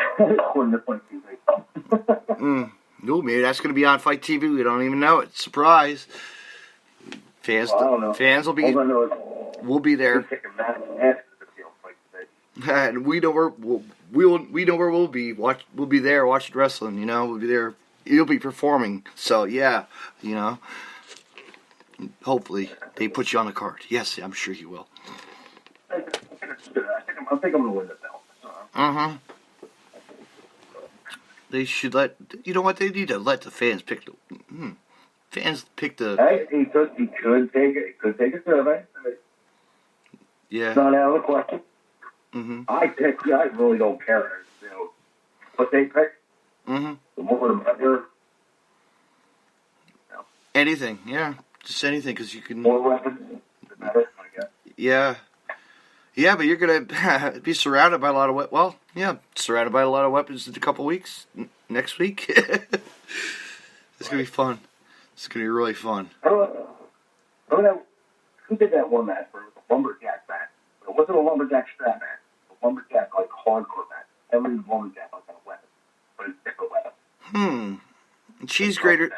Speaker 1: No, maybe that's going to be on Fight TV. We don't even know it. Surprise. Fans,
Speaker 2: Well, I don't know.
Speaker 1: fans will be.
Speaker 2: All I know is
Speaker 1: We'll be there,
Speaker 2: kicking massive asses at the field like today.
Speaker 1: and we know where we know where we'll be. We'll be there watching wrestling. You know, we'll be there. You'll be performing. So yeah, you know. Hopefully they put you on the card. Yes, I'm sure you will.
Speaker 2: I think I'm going to win the belt.
Speaker 1: They should let. You know what? They need to let the fans pick the. Fans pick the.
Speaker 2: Hey, he could take it. He could take a survey.
Speaker 1: Yeah.
Speaker 2: It's not out of the question.
Speaker 1: Mm-hmm.
Speaker 2: I really don't care. You know, what they pick.
Speaker 1: Mm-hmm.
Speaker 2: The more the better. You know,
Speaker 1: Anything, yeah, just anything, because you can.
Speaker 2: more weapons, the better. I guess.
Speaker 1: Yeah. Yeah, but you're gonna be surrounded by a lot of surrounded by a lot of weapons in a couple weeks. Next week, it's gonna be fun. It's gonna be really fun.
Speaker 2: I don't know who did that one match where it was a lumberjack match. It wasn't a lumberjack strap match. A lumberjack like hardcore match. Every lumberjack like a weapon, but it's a different weapon.
Speaker 1: Cheese grater.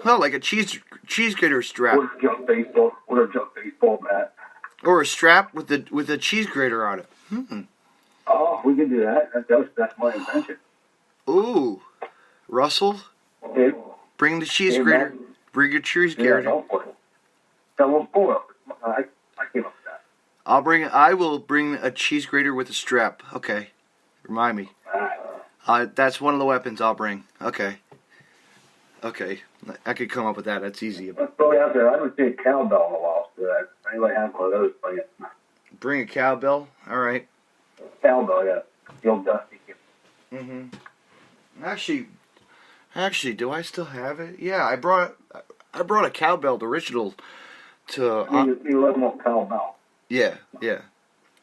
Speaker 1: Well, like a cheese grater strap,
Speaker 2: Or just baseball mat.
Speaker 1: or a strap with a cheese grater on it.
Speaker 2: Oh, we can do that. That's my invention.
Speaker 1: Ooh, Russell,
Speaker 2: Yeah,
Speaker 1: bring the cheese
Speaker 2: Yeah,
Speaker 1: grater.
Speaker 2: man.
Speaker 1: Bring your cheese
Speaker 2: yeah,
Speaker 1: grater.
Speaker 2: go for it. Tell them for it. I came up with that.
Speaker 1: I will bring a cheese grater with a strap. Okay, remind me. That's one of the weapons I'll bring. Okay, I could come up with that. That's easy.
Speaker 2: Let's throw it out there. I haven't seen a cowbell in a while. So that anybody has one of those? Bring it.
Speaker 1: Bring a cowbell. All right.
Speaker 2: Cowbell, yeah. The old dusty.
Speaker 1: Actually, do I still have it? Yeah, I brought a cowbell, the original, to.
Speaker 2: You let them on cowbell.
Speaker 1: Yeah.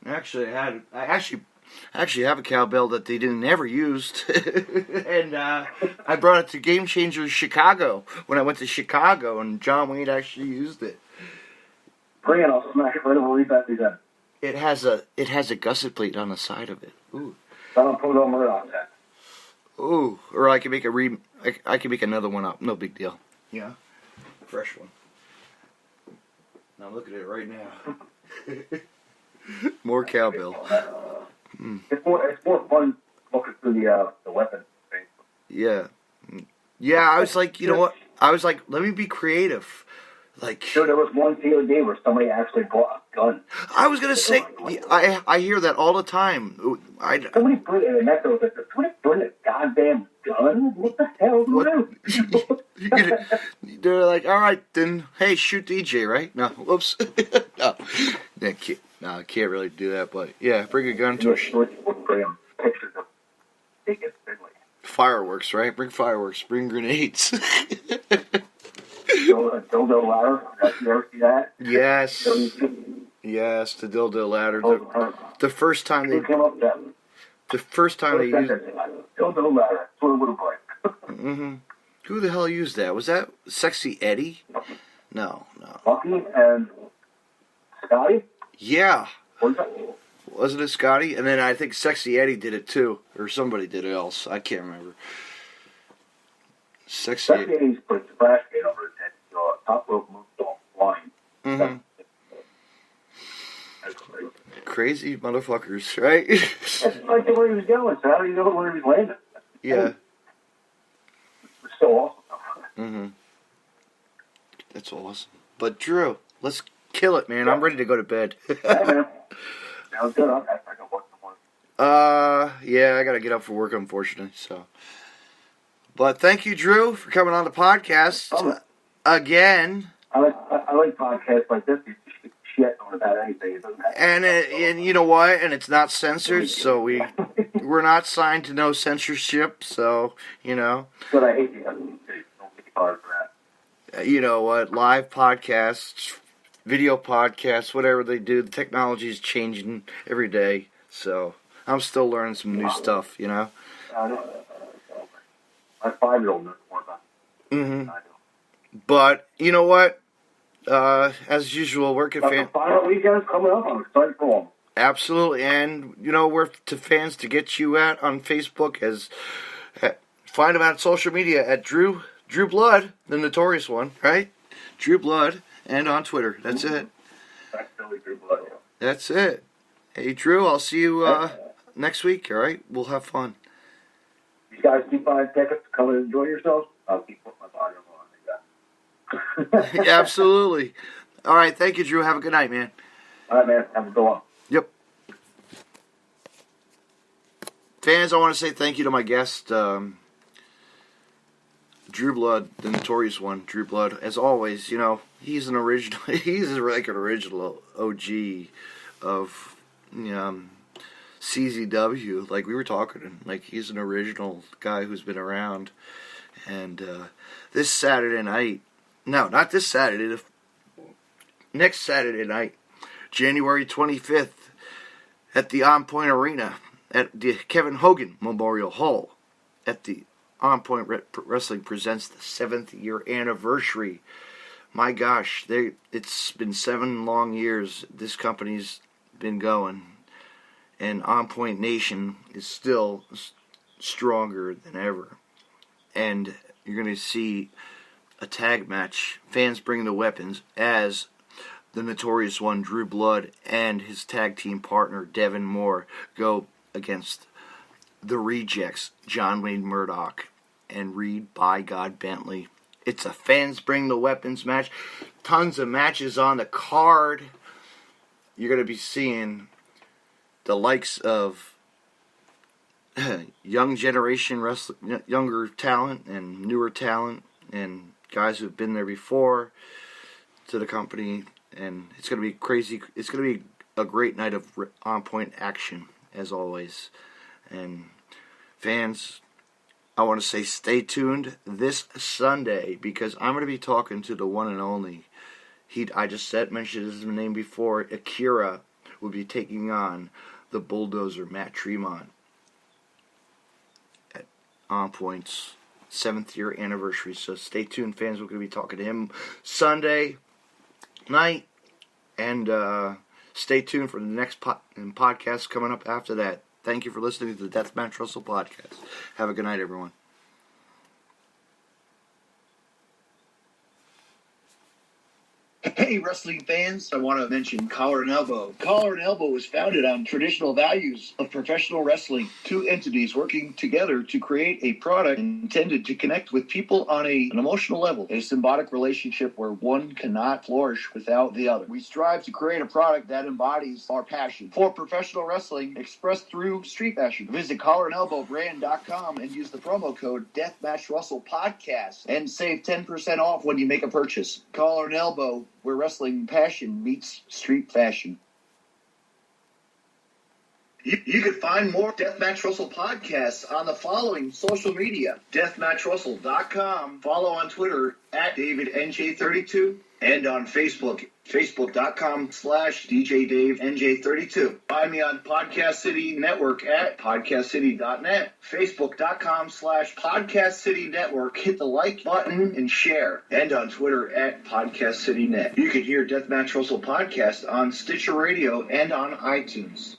Speaker 1: Actually, I actually have a cowbell that they never used, and I brought it to Game Changers Chicago when I went to Chicago, and John Wayne actually used it.
Speaker 2: Bring it. I'll smash it right over Rebat's head.
Speaker 1: It has a gusset plate on the side of it. Ooh.
Speaker 2: I don't put it on my outside.
Speaker 1: Ooh, or I can make I can make another one up. No big deal. Yeah, fresh one. Now look at it right now. More cowbell.
Speaker 2: It's more fun looking through the weapon thing.
Speaker 1: Yeah. I was like, you know what? I was like, let me be creative. Like,
Speaker 2: So there was one the other day where somebody actually bought a gun.
Speaker 1: I was gonna say, I hear that all the time.
Speaker 2: Somebody bring it, and that's what was like, somebody bring a goddamn gun? What the hell is that?
Speaker 1: They're like, all right, then, hey, shoot DJ, right? No, whoops. I can't really do that, but yeah, bring a gun to
Speaker 2: Bring pictures of biggest Finley.
Speaker 1: fireworks, right? Bring fireworks, bring grenades.
Speaker 2: Dildo ladder. You ever see that?
Speaker 1: Yes, the dildo ladder. The first time they
Speaker 2: Who came up with that?
Speaker 1: The first time they used.
Speaker 2: Dildo ladder. That's what it would have been.
Speaker 1: Who the hell used that? Was that Sexy Eddie? No.
Speaker 2: Bucky and Scotty?
Speaker 1: Yeah.
Speaker 2: What was that?
Speaker 1: Wasn't it Scotty? And then I think Sexy Eddie did it too. Or somebody did it else. I can't remember. Sexy
Speaker 2: Eddie's put a splash pad over his head. So top rope moved off line. That's
Speaker 1: crazy motherfuckers, right?
Speaker 2: That's like where he was going, so how do you know where he was landing?
Speaker 1: Yeah.
Speaker 2: It was so awesome.
Speaker 1: That's awesome. But Drew, let's kill it, man. I'm ready to go to bed.
Speaker 2: Yeah, man. Sounds good. I got work tomorrow.
Speaker 1: Yeah, I gotta get up for work, unfortunately. So, but thank you, Drew, for coming on the podcast again.
Speaker 2: I like podcasts like this. You shit on about anything. It doesn't matter.
Speaker 1: And you know what? And it's not censored, so we're not signed to no censorship. So you know.
Speaker 2: But I hate you. Don't get hard for that.
Speaker 1: You know what? Live podcasts, video podcasts, whatever they do, the technology is changing every day. So I'm still learning some new stuff. You know.
Speaker 2: My 5-year-old knows more about it than I do.
Speaker 1: But you know what? As usual, working
Speaker 2: But the final weekend's coming up. I'm excited for them.
Speaker 1: Absolutely, and you know where to fans to get you at on Facebook as find him on social media at Drew Blood, the Notorious one, right? Drew Blood, and on Twitter. That's it.
Speaker 2: That's Billy Drew Blood.
Speaker 1: That's it. Hey, Drew, I'll see you next week, all right? We'll have fun.
Speaker 2: You guys keep buying tickets, come and enjoy yourselves. I'll keep putting my volume on.
Speaker 1: Yeah, absolutely. All right, thank you, Drew. Have a good night, man.
Speaker 2: All right, man. Have a good one.
Speaker 1: Yep. Fans, I want to say thank you to my guest, Drew Blood, the Notorious one, Drew Blood. As always, you know, he's an original. He's like an original OG of CZW. Like we were talking, like he's an original guy who's been around. And this Saturday night, no, not this Saturday. Next Saturday night, January 25th, at the On Point Arena at the Kevin Hogan Memorial Hall, at the On Point Wrestling presents the 7th year anniversary. My gosh, it's been 7 long years this company's been going, and On Point Nation is still stronger than ever. And you're going to see a tag match, Fans Bring the Weapons, as the Notorious one, Drew Blood, and his tag team partner, Devin Moore, go against the Rejects, John Wayne Murdoch and Reed By God Bentley. It's a Fans Bring the Weapons match. Tons of matches on the card. You're going to be seeing the likes of young generation wrestling, younger talent and newer talent, and guys who've been there before to the company. And it's going to be crazy. It's going to be a great night of on-point action, as always. And fans, I want to say stay tuned this Sunday, because I'm going to be talking to the one and only. I just mentioned his name before. Akira will be taking on the Bulldozer, Matt Tremont, at On Point's 7th year anniversary. So stay tuned, fans. We're going to be talking to him Sunday night, and stay tuned for the next podcast coming up after that. Thank you for listening to the Deathmatch Russell podcast. Have a good night, everyone.
Speaker 3: Hey, wrestling fans, I want to mention Collar and Elbow. Collar and Elbow was founded on traditional values of professional wrestling. 2 entities working together to create a product intended to connect with people on an emotional level. A symbiotic relationship where one cannot flourish without the other. We strive to create a product that embodies our passion for professional wrestling expressed through street fashion. Visit collarandelbowbrand.com and use the promo code DeathmatchRussellPodcast and save 10% off when you make a purchase. Collar and Elbow, where wrestling passion meets street fashion. You can find more Deathmatch Russell podcasts on the following social media: DeathmatchRussell.com, follow on Twitter at DavidNJ32, and on Facebook, Facebook.com/DJDaveNJ32. Find me on Podcast City Network at PodcastCity.net, Facebook.com/Podcast City Network. Hit the like button and share, and on Twitter at PodcastCityNet. You can hear Deathmatch Russell podcast on Stitcher Radio and on iTunes.